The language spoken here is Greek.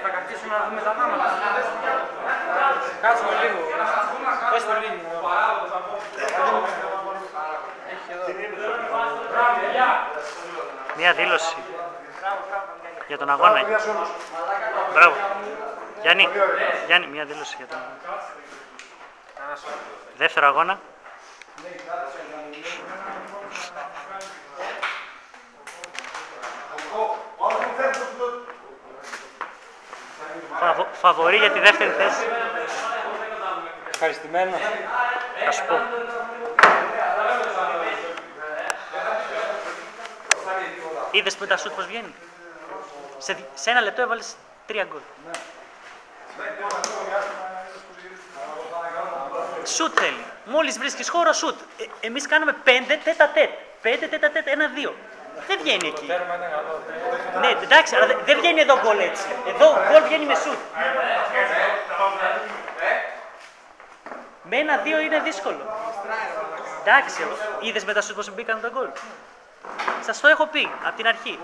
Θα καθίσουμε να δούμε τα νάματα. Κάτσουμε λίγο. Πες το λίγο. Μία δήλωση για τον αγώνα. Μπράβο. Γιάννη, μία δήλωση για τον αγώνα. Δεύτερο αγώνα. Φαβορί για τη δεύτερη θέση. Ευχαριστημένο. Θα σου πω. Είδες με τα σούτ πως βγαίνει. Σε ένα λεπτό έβαλες 3 γκολ. Σούτ θέλει. Μόλις βρίσκεις χώρο, σούτ. Εμείς κάνουμε 5 τέτα-τέτ. 5 τέτα-τέτ, 1-2. Δεν βγαίνει εκεί. Ναι, εντάξει, αλλά δεν βγαίνει εδώ γκολ έτσι. Εδώ γκολ βγαίνει με σούτ. Με 1-2 είναι δύσκολο. Εντάξει, είδες με τα σούτ πως μπήκαν το γκολ. Σας το έχω πει από την αρχή.